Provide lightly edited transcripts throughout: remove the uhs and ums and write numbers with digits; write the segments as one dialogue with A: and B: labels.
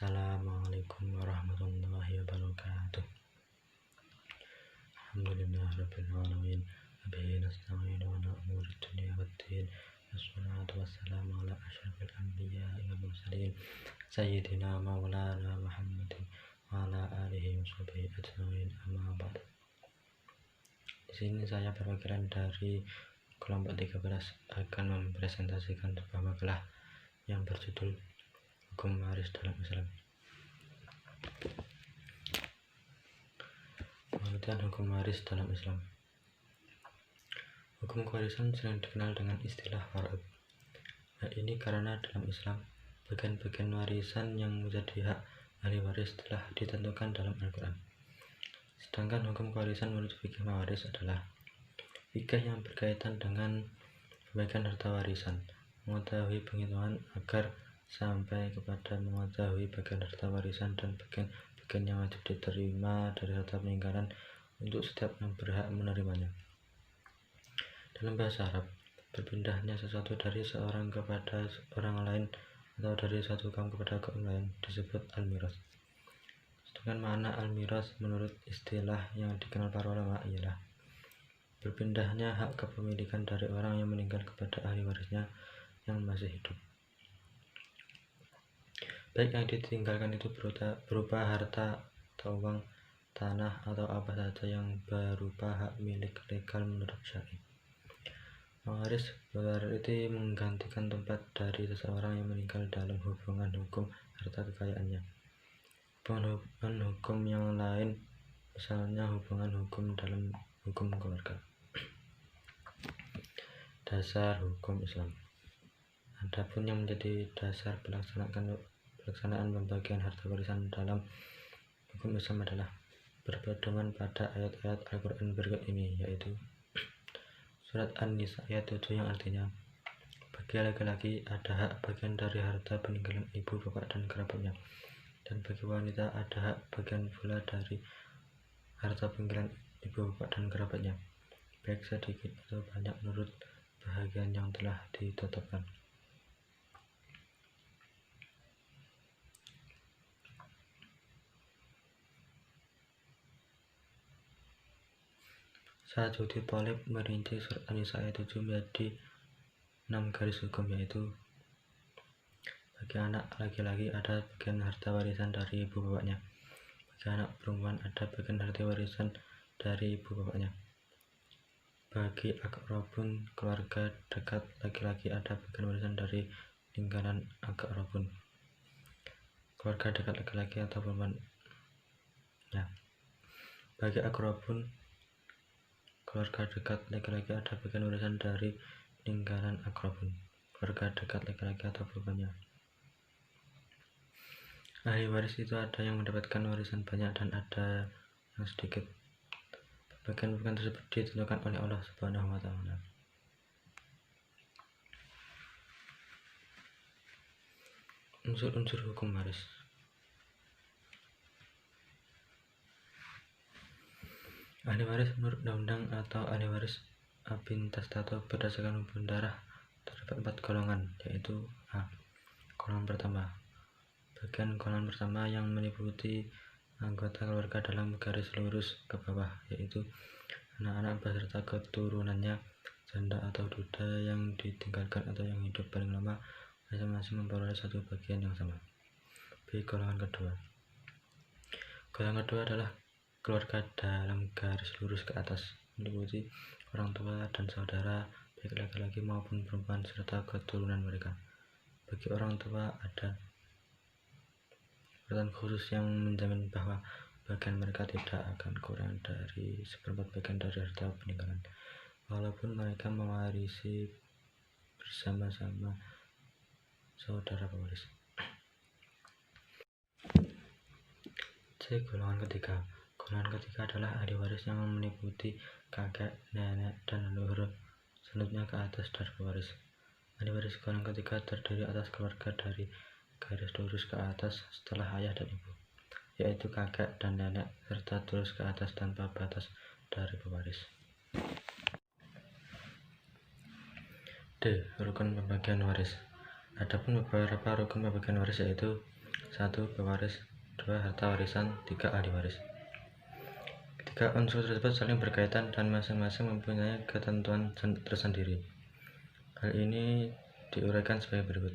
A: Assalamualaikum warahmatullahi wabarakatuh. Alhamdulillahirabbil alamin. Wabihi nasta'inu ala umuri dunya waddin. Wassalatu wassalamu ala asyrafil anbiya'i wal mursalin sayyidina maulana Muhammadin wa ala alihi washabihi ajmain, amma ba'd. Di sini saya perwakilan dari kelompok 13 akan mempresentasikan sebuah makalah yang berjudul Hukum Waris dalam Islam. Pengertian hukum waris dalam Islam. Hukum kewarisan sering dikenal dengan istilah faraid. Hal ini karena dalam Islam, bagian-bagian warisan yang menjadi hak ahli waris telah ditentukan dalam Al-Quran. Sedangkan hukum kewarisan menurut fikih mawaris adalah fikih yang berkaitan dengan pembagian harta warisan, mengetahui penghitungan agar sampai kepada mengetahui bagian harta warisan dan bagian yang wajib diterima dari harta peninggalan untuk setiap yang berhak menerimanya. Dalam bahasa Arab, berpindahnya sesuatu dari seorang kepada orang lain atau dari satu kaum kepada kaum lain disebut al-miras. Sedangkan makna al-miras menurut istilah yang dikenal para ulama ialah berpindahnya hak kepemilikan dari orang yang meninggal kepada ahli warisnya yang masih hidup. Baik yang ditinggalkan itu berupa harta atau uang, tanah, atau apa saja yang berupa hak milik legal menurut syar'i. Pewaris berarti menggantikan tempat dari seseorang yang meninggal dalam hubungan hukum harta kekayaannya. Hubungan hukum yang lain, misalnya hubungan hukum dalam hukum keluarga. Dasar hukum Islam. Adapun yang menjadi dasar pelaksanaan pembagian harta warisan dalam hukum Islam adalah berpedoman pada ayat-ayat Al-Quran berikut ini, yaitu Surat An-Nisa ayat 7 yang artinya bagi laki-laki ada hak bagian dari harta peninggalan ibu, bapak, dan kerabatnya, dan bagi wanita ada hak bagian pula dari harta peninggalan ibu, bapak, dan kerabatnya, baik sedikit atau banyak menurut bahagian yang telah ditetapkan. Sa'd Thalib merinci surat An-Nisa ayat 7 menjadi 6 garis hukum, yaitu bagi anak laki-laki ada bagian harta warisan dari ibu bapaknya, bagi anak perempuan ada bagian harta warisan dari ibu bapaknya, bagi akrabun keluarga dekat laki-laki ada bagian warisan dari peninggalan akrabun keluarga dekat laki-laki atau perempuan. Bagi akrabun keluarga dekat laki-laki ada bagian warisan dari peninggalan akrabun keluarga dekat laki-laki atau perempuannya. Ahli waris itu ada yang mendapatkan warisan banyak dan ada yang sedikit. Bagian-bagian tersebut ditentukan oleh Allah Subhanahu wa Ta'ala. Unsur-unsur hukum waris. Ahli waris menurut undang-undang atau ahli waris Abintas Tato berdasarkan hubungan darah terdapat 4 golongan, yaitu A. Golongan pertama. Bagian golongan pertama yang meliputi anggota keluarga dalam garis lurus ke bawah, yaitu anak-anak beserta keturunannya, janda atau duda yang ditinggalkan atau yang hidup paling lama, masing-masing memperoleh satu bagian yang sama. B. Golongan kedua. Golongan kedua adalah keluarga dalam garis lurus ke atas, meliputi orang tua dan saudara, baik laki-laki maupun perempuan, serta keturunan mereka. Bagi orang tua ada peraturan khusus yang menjamin bahwa bagian mereka tidak akan kurang dari 1/4 bagian dari harta peninggalan, walaupun mereka mewarisi bersama-sama saudara pewaris. C. Golongan ketiga. Golongan ketiga adalah ahli waris yang meliputi kakek, nenek, dan leluhur, selanjutnya ke atas dari pewaris. Ahli waris golongan ketiga terdiri atas keluarga dari garis lurus ke atas setelah ayah dan ibu, yaitu kakek dan nenek, serta terus ke atas tanpa batas dari pewaris. D. Rukun pembagian waris. Adapun beberapa rukun pembagian waris yaitu 1. Pewaris. 2. Harta warisan. 3. Ahli waris. Tiga unsur tersebut saling berkaitan dan masing-masing mempunyai ketentuan tersendiri. Hal ini diuraikan sebagai berikut.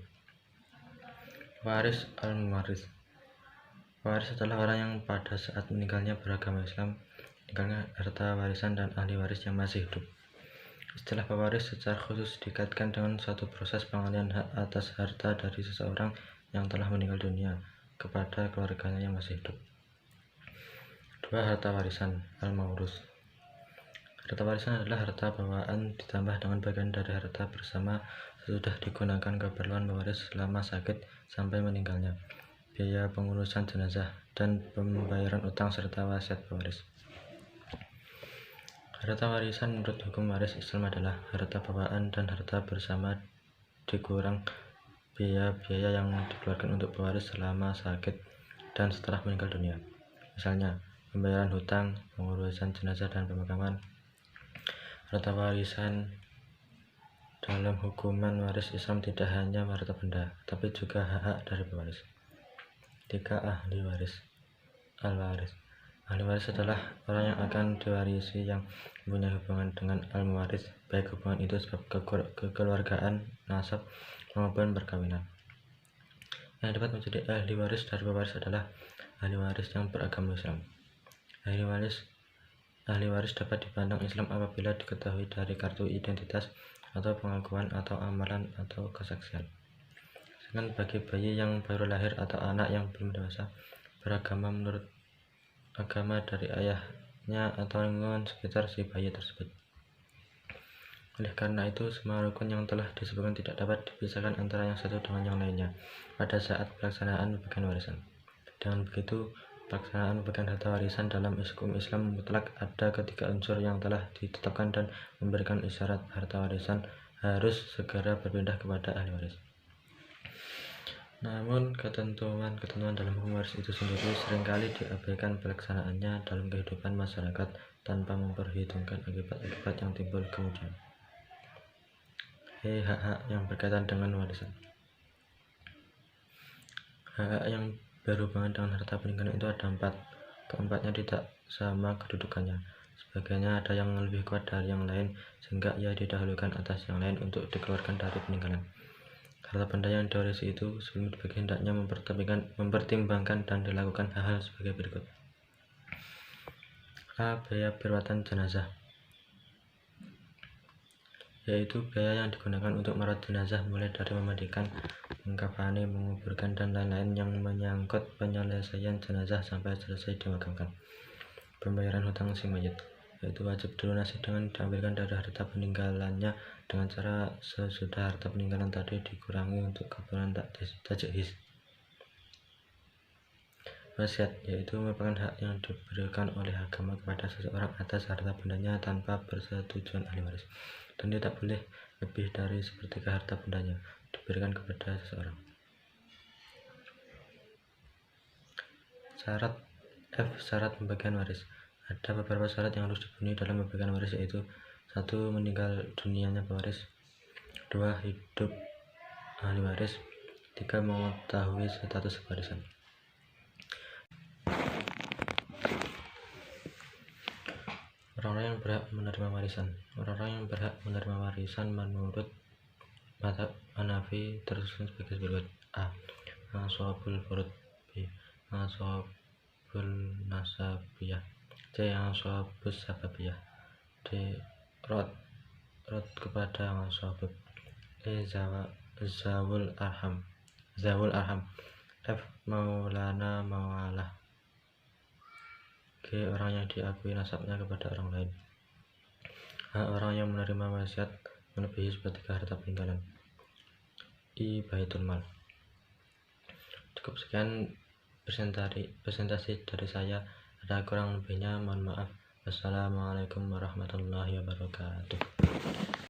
A: Waris al-muwaris. Waris adalah orang yang pada saat meninggalnya beragama Islam, meninggalnya harta warisan dan ahli waris yang masih hidup. Istilah pewaris secara khusus dikaitkan dengan suatu proses pengalihan hak atas harta dari seseorang yang telah meninggal dunia kepada keluarganya yang masih hidup. 2. Harta warisan al-maurus. Harta warisan adalah harta bawaan ditambah dengan bagian dari harta bersama sesudah digunakan keperluan pewaris selama sakit sampai meninggalnya, biaya pengurusan jenazah, dan pembayaran utang serta wasiat pewaris. Harta warisan menurut hukum waris Islam adalah harta bawaan dan harta bersama dikurang biaya-biaya yang dikeluarkan untuk pewaris selama sakit dan setelah meninggal dunia. Misalnya, pembayaran hutang, pengurusan jenazah, dan pemakaman. Harta warisan dalam hukuman waris Islam tidak hanya harta benda, tapi juga hak-hak dari pewaris. 3. Ahli waris al-waris. Ahli waris adalah orang yang akan diwarisi yang mempunyai hubungan dengan al-muwaris, baik hubungan itu sebab kekeluargaan, nasab, maupun perkawinan. Yang dapat menjadi ahli waris dari pewaris adalah ahli waris yang beragama Islam. Ahli waris dapat dipandang Islam apabila diketahui dari kartu identitas atau pengakuan atau amalan atau kesaksian. Sedangkan bagi bayi yang baru lahir atau anak yang belum dewasa, beragama menurut agama dari ayahnya atau lingkungan sekitar si bayi tersebut. Oleh karena itu, semua rukun yang telah disebutkan tidak dapat dipisahkan antara yang satu dengan yang lainnya pada saat pelaksanaan pembagian warisan. Dengan begitu, pelaksanaan pembagian harta warisan dalam hukum Islam mutlak ada ketiga unsur yang telah ditetapkan dan memberikan isyarat harta warisan harus segera berpindah kepada ahli waris. Namun, ketentuan dalam hukum waris itu sendiri seringkali diabaikan pelaksanaannya dalam kehidupan masyarakat tanpa memperhitungkan akibat-akibat yang timbul kemudian. Hak-hak yang berkaitan dengan warisan. Hak-hak yang berhubungan dengan harta peninggalan itu ada 4. Keempatnya tidak sama kedudukannya. Sebagainya ada yang lebih kuat dari yang lain sehingga ia didahulukan atas yang lain untuk dikeluarkan dari peninggalan. Harta benda yang diwarisi itu sebelum dibagi hendaknya mempertimbangkan dan dilakukan hal-hal sebagai berikut. A. Biaya perawatan jenazah, yaitu biaya yang digunakan untuk merawat jenazah mulai dari memandikan, mengkafani, menguburkan, dan lain-lain yang menyangkut penyelesaian jenazah sampai selesai dimakamkan. Pembayaran hutang si mayit, yaitu wajib dilunasi dengan diambilkan dari harta peninggalannya dengan cara sesudah harta peninggalan tadi dikurangi untuk keperluan tajhis. Wasiat, yaitu merupakan hak yang diberikan oleh agama kepada seseorang atas harta bendanya tanpa persetujuan ahli waris, dan tidak boleh lebih dari sepertiga harta bendanya diberikan kepada seseorang. Syarat F. Syarat pembagian waris. Ada beberapa syarat yang harus dipenuhi dalam pembagian waris, yaitu 1. Meninggal dunianya pewaris. 2. Hidup ahli waris. 3. Mengetahui status warisan. Orang-orang yang berhak menerima warisan. Orang-orang yang berhak menerima warisan menurut mazhab Hanafi tersusun sebagai berikut. A. Ashabul furud. B. Ashabul nasabiyah. C. Ashabus sababiyah. D. Rod kepada ashabul. E. Zawul arham. F. Maulana mawalah. G. Orang yang diakui nasabnya kepada orang lain. H. Orang yang menerima wasiat melebihi sepertiga harta peninggalan. I. Baitul mal. Cukup sekian presentasi dari saya. Ada kurang lebihnya mohon maaf. Wassalamualaikum warahmatullahi wabarakatuh.